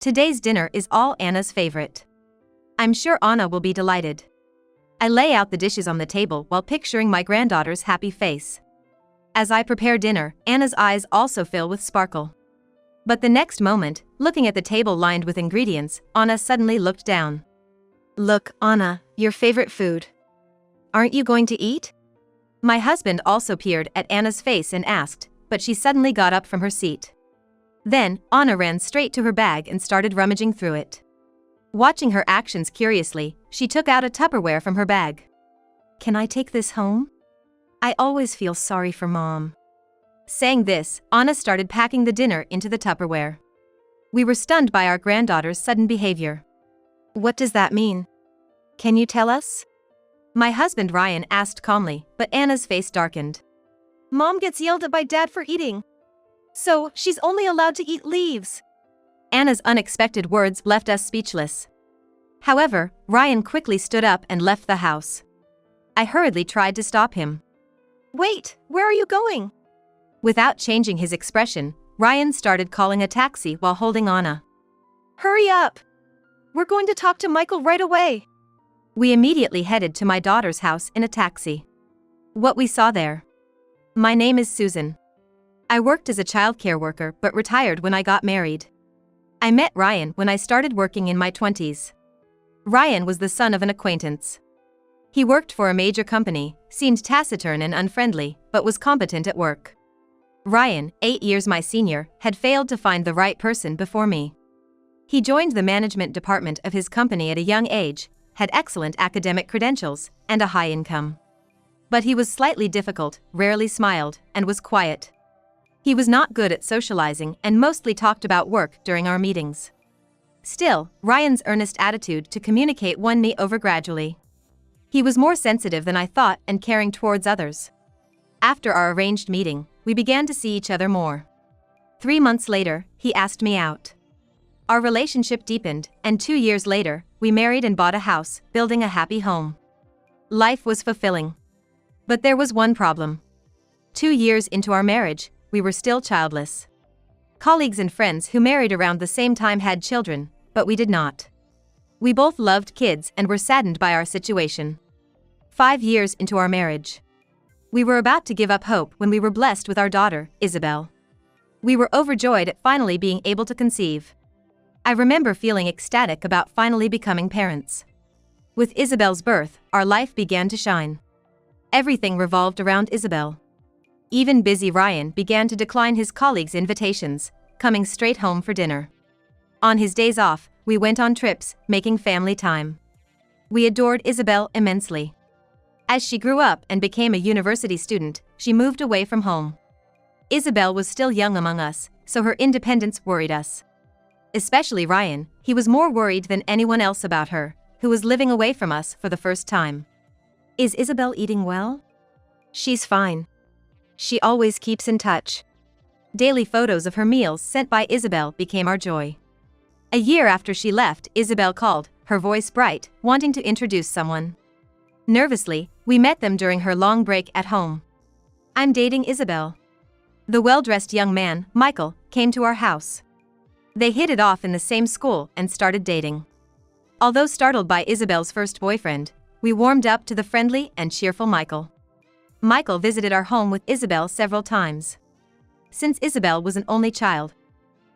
Today's dinner is all Anna's favorite. I'm sure Anna will be delighted. I lay out the dishes on the table while picturing my granddaughter's happy face. As I prepare dinner, Anna's eyes also fill with sparkle. But the next moment, looking at the table lined with ingredients, Anna suddenly looked down. Look, Anna, your favorite food. Aren't you going to eat? My husband also peered at Anna's face and asked, but she suddenly got up from her seat. Then, Anna ran straight to her bag and started rummaging through it. Watching her actions curiously, she took out a Tupperware from her bag. Can I take this home? I always feel sorry for Mom. Saying this, Anna started packing the dinner into the Tupperware. We were stunned by our granddaughter's sudden behavior. What does that mean? Can you tell us? My husband Ryan asked calmly, but Anna's face darkened. Mom gets yelled at by Dad for eating. So, she's only allowed to eat leaves. Anna's unexpected words left us speechless. However, Ryan quickly stood up and left the house. I hurriedly tried to stop him. Wait, where are you going? Without changing his expression, Ryan started calling a taxi while holding Anna. Hurry up! We're going to talk to Michael right away. We immediately headed to my daughter's house in a taxi. What we saw there. My name is Susan. I worked as a childcare worker but retired when I got married. I met Ryan when I started working in my 20s. Ryan was the son of an acquaintance. He worked for a major company, seemed taciturn and unfriendly, but was competent at work. Ryan, 8 years my senior, had failed to find the right person before me. He joined the management department of his company at a young age, had excellent academic credentials, and a high income. But he was slightly difficult, rarely smiled, and was quiet. He was not good at socializing and mostly talked about work during our meetings. Still, Ryan's earnest attitude to communicate won me over gradually. He was more sensitive than I thought and caring towards others. After our arranged meeting, we began to see each other more. 3 months later, he asked me out. Our relationship deepened, and 2 years later, we married and bought a house, building a happy home. Life was fulfilling. But there was one problem. 2 years into our marriage, we were still childless. Colleagues and friends who married around the same time had children, but we did not. We both loved kids and were saddened by our situation. 5 years into our marriage. We were about to give up hope when we were blessed with our daughter, Isabel. We were overjoyed at finally being able to conceive. I remember feeling ecstatic about finally becoming parents. With Isabel's birth, our life began to shine. Everything revolved around Isabel. Even busy Ryan began to decline his colleagues' invitations, coming straight home for dinner. On his days off, we went on trips, making family time. We adored Isabel immensely. As she grew up and became a university student, she moved away from home. Isabel was still young among us, so her independence worried us. Especially Ryan, he was more worried than anyone else about her, who was living away from us for the first time. Is Isabel eating well? She's fine. She always keeps in touch. Daily photos of her meals sent by Isabel became our joy. A year after she left, Isabel called, her voice bright, wanting to introduce someone. Nervously, we met them during her long break at home. I'm dating Isabel. The well-dressed young man, Michael, came to our house. They hit it off in the same school and started dating. Although startled by Isabel's first boyfriend, we warmed up to the friendly and cheerful Michael. Michael visited our home with Isabel several times. Since Isabel was an only child,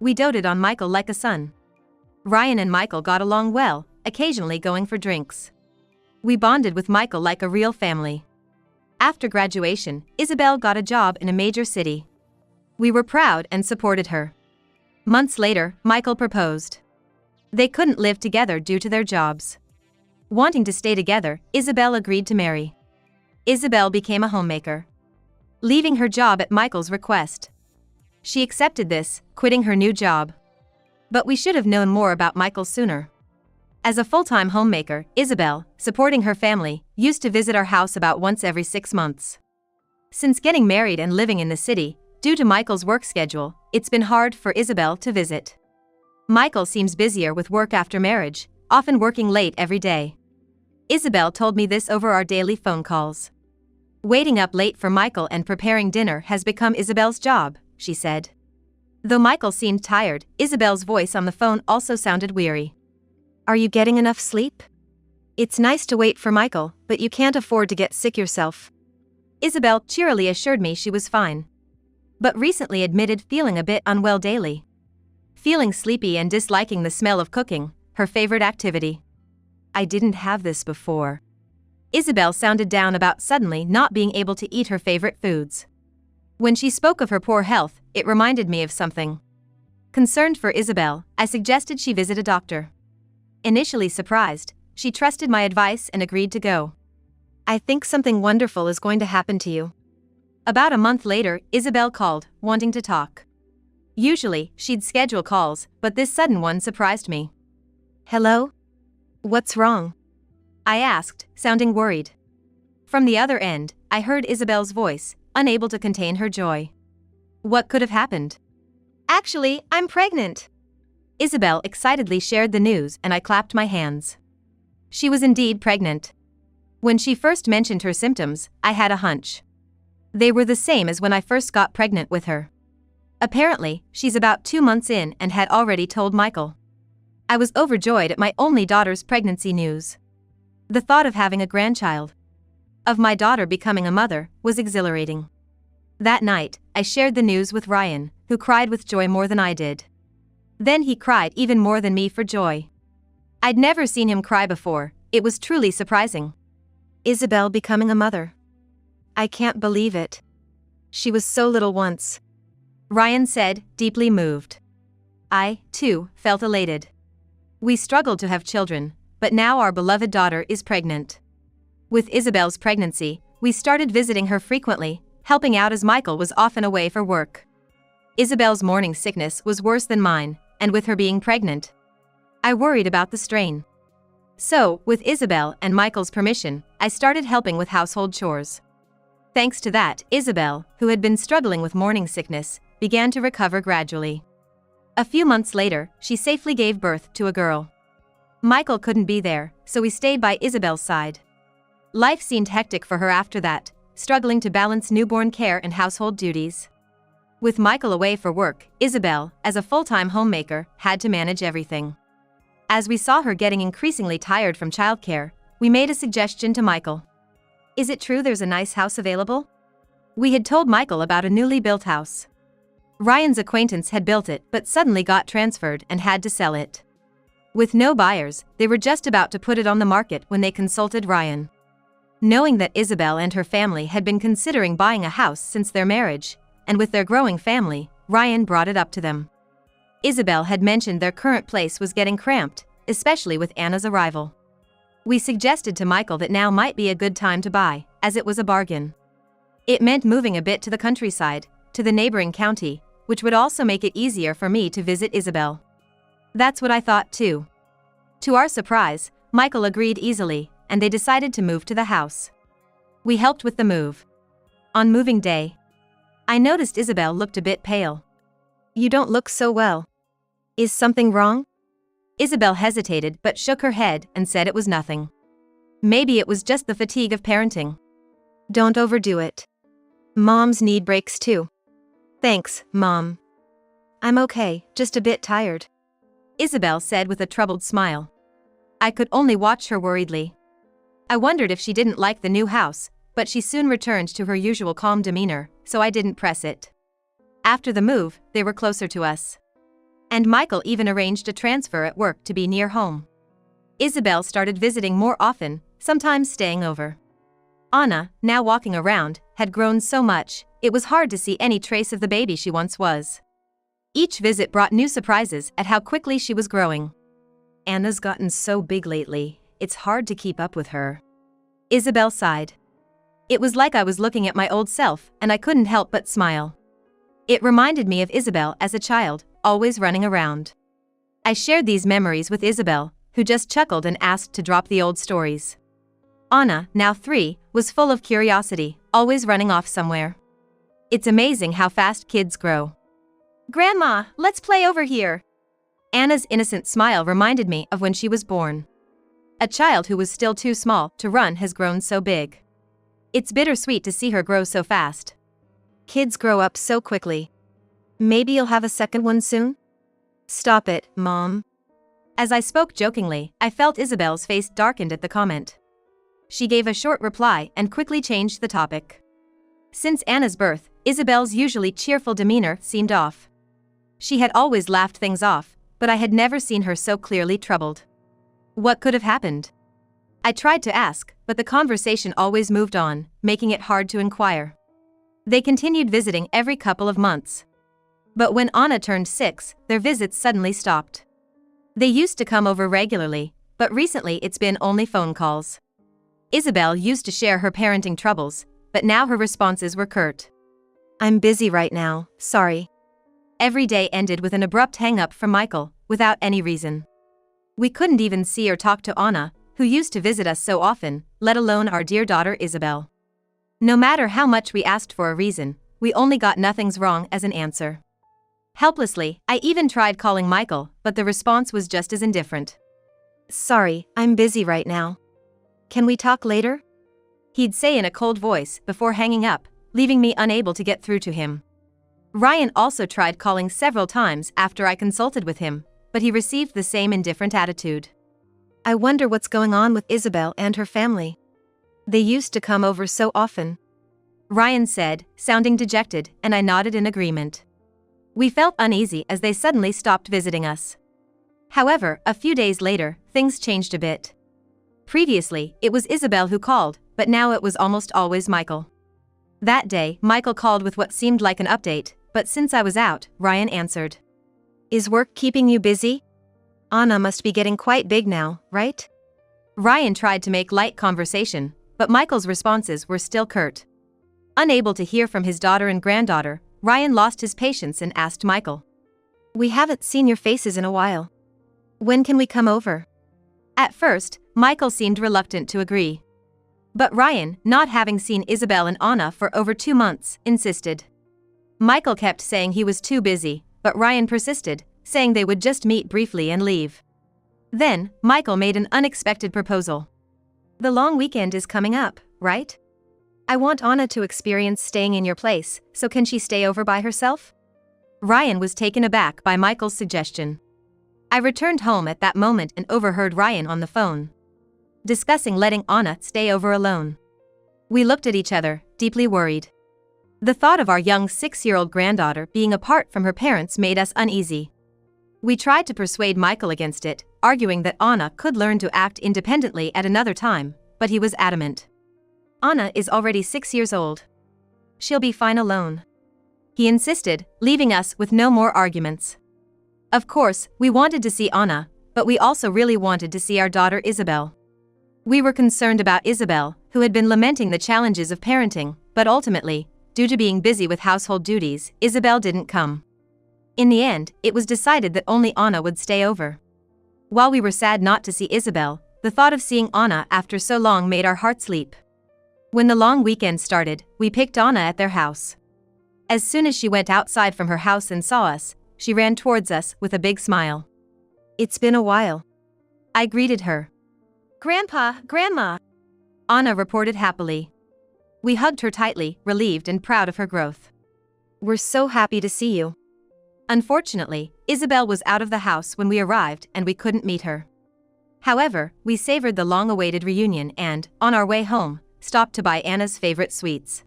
we doted on Michael like a son. Ryan and Michael got along well, occasionally going for drinks. We bonded with Michael like a real family. After graduation, Isabel got a job in a major city. We were proud and supported her. Months later, Michael proposed. They couldn't live together due to their jobs. Wanting to stay together, Isabel agreed to marry. Isabel became a homemaker, leaving her job at Michael's request. She accepted this, quitting her new job. But we should have known more about Michael sooner. As a full-time homemaker, Isabel, supporting her family, used to visit our house about once every 6 months. Since getting married and living in the city, due to Michael's work schedule, it's been hard for Isabel to visit. Michael seems busier with work after marriage, often working late every day. Isabel told me this over our daily phone calls. Waiting up late for Michael and preparing dinner has become Isabel's job, she said. Though Michael seemed tired, Isabel's voice on the phone also sounded weary. Are you getting enough sleep? It's nice to wait for Michael, but you can't afford to get sick yourself. Isabel cheerily assured me she was fine, but recently admitted feeling a bit unwell daily. Feeling sleepy and disliking the smell of cooking, her favorite activity. I didn't have this before. Isabel sounded down about suddenly not being able to eat her favorite foods. When she spoke of her poor health, it reminded me of something. Concerned for Isabel, I suggested she visit a doctor. Initially surprised, she trusted my advice and agreed to go. I think something wonderful is going to happen to you. About a month later, Isabel called, wanting to talk. Usually, she'd schedule calls, but this sudden one surprised me. Hello? What's wrong? I asked, sounding worried. From the other end, I heard Isabel's voice, unable to contain her joy. What could have happened? Actually, I'm pregnant. Isabel excitedly shared the news and I clapped my hands. She was indeed pregnant. When she first mentioned her symptoms, I had a hunch. They were the same as when I first got pregnant with her. Apparently, she's about 2 months in and had already told Michael. I was overjoyed at my only daughter's pregnancy news. The thought of having a grandchild, of my daughter becoming a mother, was exhilarating. That night, I shared the news with Ryan, who cried with joy more than I did. Then he cried even more than me for joy. I'd never seen him cry before, it was truly surprising. Isabel becoming a mother. I can't believe it. She was so little once. Ryan said, deeply moved. I, too, felt elated. We struggled to have children, but now our beloved daughter is pregnant. With Isabel's pregnancy, we started visiting her frequently, helping out as Michael was often away for work. Isabel's morning sickness was worse than mine, and with her being pregnant, I worried about the strain. So, with Isabel and Michael's permission, I started helping with household chores. Thanks to that, Isabel, who had been struggling with morning sickness, began to recover gradually. A few months later, she safely gave birth to a girl. Michael couldn't be there, so we stayed by Isabel's side. Life seemed hectic for her after that, struggling to balance newborn care and household duties. With Michael away for work, Isabel, as a full-time homemaker, had to manage everything. As we saw her getting increasingly tired from childcare, we made a suggestion to Michael. Is it true there's a nice house available? We had told Michael about a newly built house. Ryan's acquaintance had built it but suddenly got transferred and had to sell it. With no buyers, they were just about to put it on the market when they consulted Ryan. Knowing that Isabel and her family had been considering buying a house since their marriage, and with their growing family, Ryan brought it up to them. Isabel had mentioned their current place was getting cramped, especially with Anna's arrival. We suggested to Michael that now might be a good time to buy, as it was a bargain. It meant moving a bit to the countryside, to the neighboring county, which would also make it easier for me to visit Isabel. That's what I thought too. To our surprise, Michael agreed easily, and they decided to move to the house. We helped with the move. On moving day, I noticed Isabel looked a bit pale. You don't look so well. Is something wrong? Isabel hesitated but shook her head and said it was nothing. Maybe it was just the fatigue of parenting. Don't overdo it. Moms need breaks too. Thanks, Mom. I'm okay, just a bit tired. Isabel said with a troubled smile. I could only watch her worriedly. I wondered if she didn't like the new house, but she soon returned to her usual calm demeanor, so I didn't press it. After the move, they were closer to us. And Michael even arranged a transfer at work to be near home. Isabel started visiting more often, sometimes staying over. Anna, now walking around, had grown so much, it was hard to see any trace of the baby she once was. Each visit brought new surprises at how quickly she was growing. Anna's gotten so big lately, it's hard to keep up with her. Isabel sighed. It was like I was looking at my old self, and I couldn't help but smile. It reminded me of Isabel as a child, always running around. I shared these memories with Isabel, who just chuckled and asked to drop the old stories. Anna, now 3, was full of curiosity, always running off somewhere. It's amazing how fast kids grow. Grandma, let's play over here. Anna's innocent smile reminded me of when she was born. A child who was still too small to run has grown so big. It's bittersweet to see her grow so fast. Kids grow up so quickly. Maybe you'll have a second one soon? Stop it, Mom. As I spoke jokingly, I felt Isabel's face darkened at the comment. She gave a short reply and quickly changed the topic. Since Anna's birth, Isabel's usually cheerful demeanor seemed off. She had always laughed things off, but I had never seen her so clearly troubled. What could have happened? I tried to ask, but the conversation always moved on, making it hard to inquire. They continued visiting every couple of months. But when Anna turned 6, their visits suddenly stopped. They used to come over regularly, but recently it's been only phone calls. Isabel used to share her parenting troubles, but now her responses were curt. I'm busy right now, sorry. Every day ended with an abrupt hang-up from Michael, without any reason. We couldn't even see or talk to Anna, who used to visit us so often, let alone our dear daughter Isabel. No matter how much we asked for a reason, we only got nothing's wrong as an answer. Helplessly, I even tried calling Michael, but the response was just as indifferent. Sorry, I'm busy right now. Can we talk later? He'd say in a cold voice before hanging up, leaving me unable to get through to him. Ryan also tried calling several times after I consulted with him, but he received the same indifferent attitude. I wonder what's going on with Isabel and her family. They used to come over so often. Ryan said, sounding dejected, and I nodded in agreement. We felt uneasy as they suddenly stopped visiting us. However, a few days later, things changed a bit. Previously, it was Isabel who called, but now it was almost always Michael. That day, Michael called with what seemed like an update, but since I was out, Ryan answered. Is work keeping you busy? Anna must be getting quite big now, right? Ryan tried to make light conversation, but Michael's responses were still curt. Unable to hear from his daughter and granddaughter, Ryan lost his patience and asked Michael. We haven't seen your faces in a while. When can we come over? At first, Michael seemed reluctant to agree. But Ryan, not having seen Isabel and Anna for over 2 months, insisted. Michael kept saying he was too busy, but Ryan persisted, saying they would just meet briefly and leave. Then, Michael made an unexpected proposal. The long weekend is coming up, right? I want Anna to experience staying in your place, so can she stay over by herself? Ryan was taken aback by Michael's suggestion. I returned home at that moment and overheard Ryan on the phone, discussing letting Anna stay over alone. We looked at each other, deeply worried. The thought of our young 6-year-old granddaughter being apart from her parents made us uneasy. We tried to persuade Michael against it, arguing that Anna could learn to act independently at another time, but he was adamant. Anna is already 6 years old. She'll be fine alone. He insisted, leaving us with no more arguments. Of course, we wanted to see Anna, but we also really wanted to see our daughter Isabel. We were concerned about Isabel, who had been lamenting the challenges of parenting, but ultimately, due to being busy with household duties, Isabel didn't come. In the end, it was decided that only Anna would stay over. While we were sad not to see Isabel, the thought of seeing Anna after so long made our hearts leap. When the long weekend started, we picked Anna at their house. As soon as she went outside from her house and saw us, she ran towards us with a big smile. It's been a while. I greeted her. Grandpa, Grandma, Anna reported happily. We hugged her tightly, relieved and proud of her growth. We're so happy to see you. Unfortunately, Isabel was out of the house when we arrived and we couldn't meet her. However, we savored the long-awaited reunion and, on our way home, stopped to buy Anna's favorite sweets.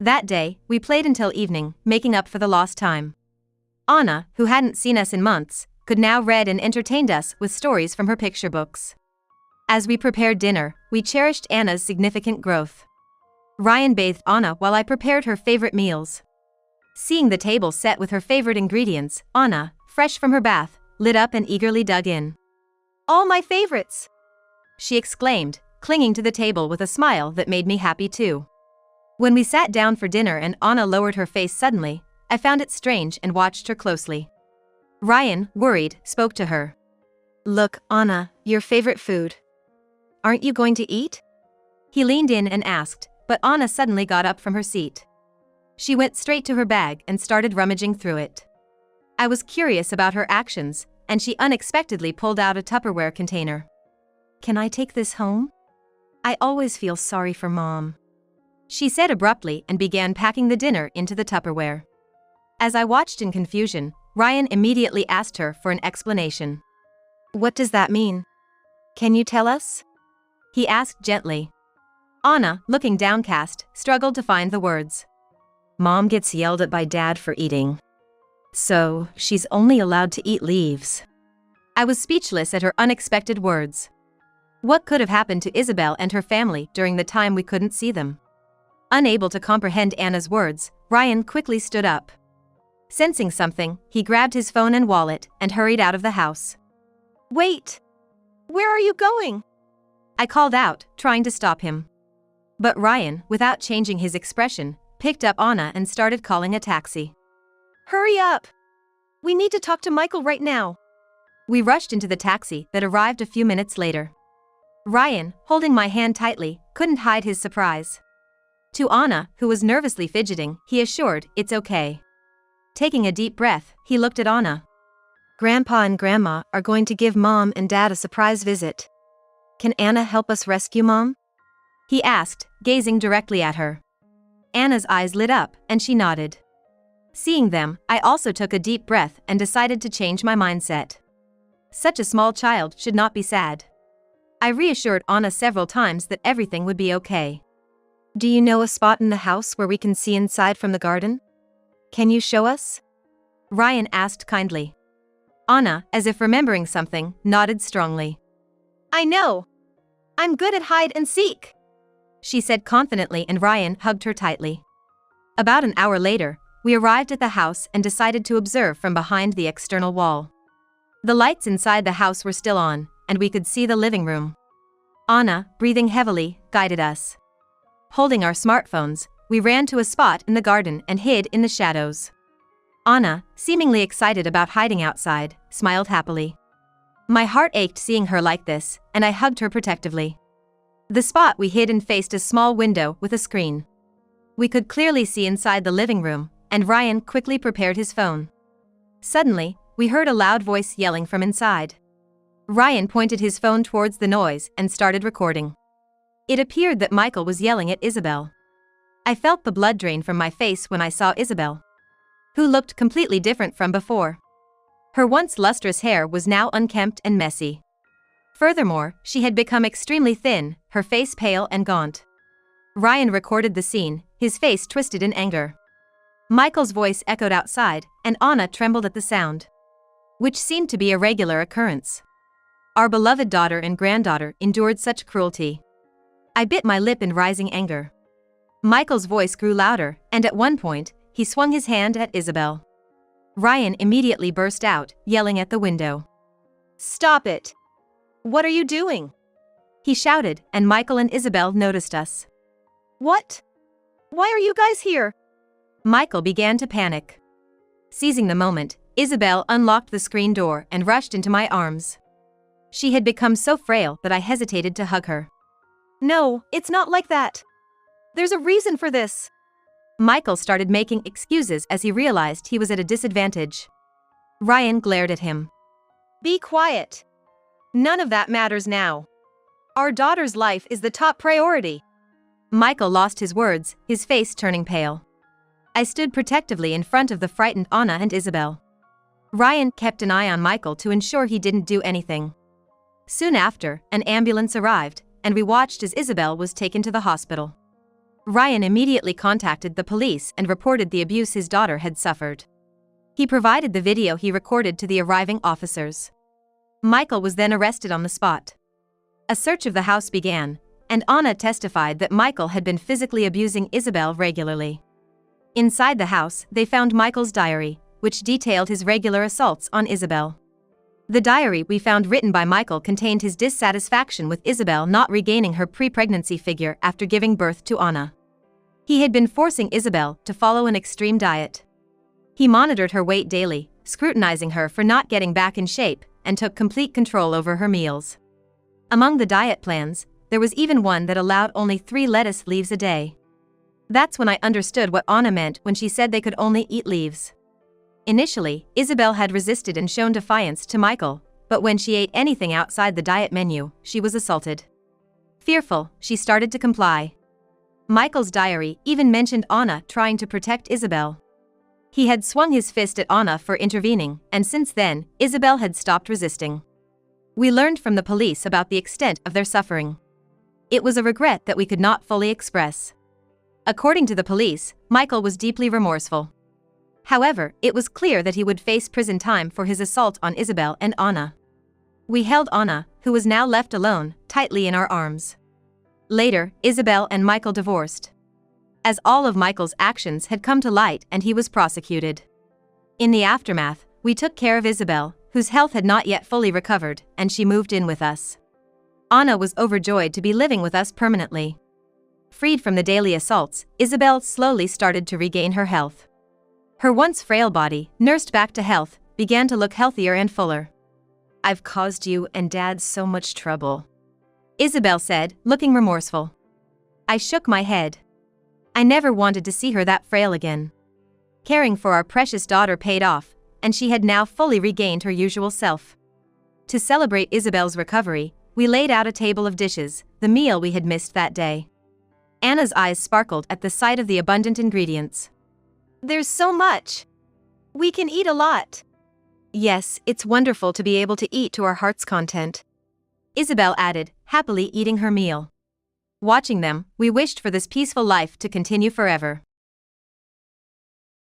That day, we played until evening, making up for the lost time. Anna, who hadn't seen us in months, could now read and entertained us with stories from her picture books. As we prepared dinner, we cherished Anna's significant growth. Ryan bathed Anna while I prepared her favorite meals. Seeing the table set with her favorite ingredients, Anna, fresh from her bath, lit up and eagerly dug in. All my favorites! She exclaimed, clinging to the table with a smile that made me happy too. When we sat down for dinner and Anna lowered her face suddenly, I found it strange and watched her closely. Ryan, worried, spoke to her. Look, Anna, your favorite food. Aren't you going to eat? He leaned in and asked, but Anna suddenly got up from her seat. She went straight to her bag and started rummaging through it. I was curious about her actions, and she unexpectedly pulled out a Tupperware container. Can I take this home? I always feel sorry for Mom, she said abruptly and began packing the dinner into the Tupperware. As I watched in confusion, Ryan immediately asked her for an explanation. "What does that mean? Can you tell us?" he asked gently. Anna, looking downcast, struggled to find the words. "Mom gets yelled at by Dad for eating. So, she's only allowed to eat leaves." I was speechless at her unexpected words. What could have happened to Isabel and her family during the time we couldn't see them? Unable to comprehend Anna's words, Ryan quickly stood up. Sensing something, he grabbed his phone and wallet and hurried out of the house. "Wait! Where are you going?" I called out, trying to stop him. But Ryan, without changing his expression, picked up Anna and started calling a taxi. "Hurry up! We need to talk to Michael right now." We rushed into the taxi that arrived a few minutes later. Ryan, holding my hand tightly, couldn't hide his surprise. To Anna, who was nervously fidgeting, he assured, "It's okay." Taking a deep breath, he looked at Anna. "Grandpa and Grandma are going to give Mom and Dad a surprise visit. Can Anna help us rescue Mom?" he asked, gazing directly at her. Anna's eyes lit up, and she nodded. Seeing them, I also took a deep breath and decided to change my mindset. Such a small child should not be sad. I reassured Anna several times that everything would be okay. "Do you know a spot in the house where we can see inside from the garden? Can you show us?" Ryan asked kindly. Anna, as if remembering something, nodded strongly. "I know. I'm good at hide and seek," she said confidently, and Ryan hugged her tightly. About an hour later, we arrived at the house and decided to observe from behind the external wall. The lights inside the house were still on, and we could see the living room. Anna, breathing heavily, guided us. Holding our smartphones, we ran to a spot in the garden and hid in the shadows. Anna, seemingly excited about hiding outside, smiled happily. My heart ached seeing her like this, and I hugged her protectively. The spot we hid in faced a small window with a screen. We could clearly see inside the living room, and Ryan quickly prepared his phone. Suddenly, we heard a loud voice yelling from inside. Ryan pointed his phone towards the noise and started recording. It appeared that Michael was yelling at Isabel. I felt the blood drain from my face when I saw Isabel, who looked completely different from before. Her once lustrous hair was now unkempt and messy. Furthermore, she had become extremely thin, her face pale and gaunt. Ryan recorded the scene, his face twisted in anger. Michael's voice echoed outside, and Anna trembled at the sound, which seemed to be a regular occurrence. Our beloved daughter and granddaughter endured such cruelty. I bit my lip in rising anger. Michael's voice grew louder, and at one point, he swung his hand at Isabel. Ryan immediately burst out, yelling at the window. "Stop it! What are you doing?" he shouted, and Michael and Isabel noticed us. "What? Why are you guys here?" Michael began to panic. Seizing the moment, Isabel unlocked the screen door and rushed into my arms. She had become so frail that I hesitated to hug her. "No, it's not like that. There's a reason for this." Michael started making excuses as he realized he was at a disadvantage. Ryan glared at him. "Be quiet. None of that matters now. Our daughter's life is the top priority." Michael lost his words, his face turning pale. I stood protectively in front of the frightened Anna and Isabel. Ryan kept an eye on Michael to ensure he didn't do anything. Soon after, an ambulance arrived, and we watched as Isabel was taken to the hospital. Ryan immediately contacted the police and reported the abuse his daughter had suffered. He provided the video he recorded to the arriving officers. Michael was then arrested on the spot. A search of the house began, and Anna testified that Michael had been physically abusing Isabel regularly. Inside the house, they found Michael's diary, which detailed his regular assaults on Isabel. The diary we found written by Michael contained his dissatisfaction with Isabel not regaining her pre-pregnancy figure after giving birth to Anna. He had been forcing Isabel to follow an extreme diet. He monitored her weight daily, scrutinizing her for not getting back in shape, and took complete control over her meals. Among the diet plans, there was even one that allowed only 3 lettuce leaves a day. That's when I understood what Anna meant when she said they could only eat leaves. Initially, Isabel had resisted and shown defiance to Michael, but when she ate anything outside the diet menu, she was assaulted. Fearful, she started to comply. Michael's diary even mentioned Anna trying to protect Isabel. He had swung his fist at Anna for intervening, and since then, Isabel had stopped resisting. We learned from the police about the extent of their suffering. It was a regret that we could not fully express. According to the police, Michael was deeply remorseful. However, it was clear that he would face prison time for his assault on Isabel and Anna. We held Anna, who was now left alone, tightly in our arms. Later, Isabel and Michael divorced, as all of Michael's actions had come to light and he was prosecuted. In the aftermath, we took care of Isabel, whose health had not yet fully recovered, and she moved in with us. Anna was overjoyed to be living with us permanently. Freed from the daily assaults, Isabel slowly started to regain her health. Her once frail body, nursed back to health, began to look healthier and fuller. "I've caused you and Dad so much trouble," Isabel said, looking remorseful. I shook my head. I never wanted to see her that frail again. Caring for our precious daughter paid off, and she had now fully regained her usual self. To celebrate Isabel's recovery, we laid out a table of dishes, the meal we had missed that day. Anna's eyes sparkled at the sight of the abundant ingredients. "There's so much. We can eat a lot." "Yes, it's wonderful to be able to eat to our heart's content," Isabel added, happily eating her meal. Watching them, we wished for this peaceful life to continue forever.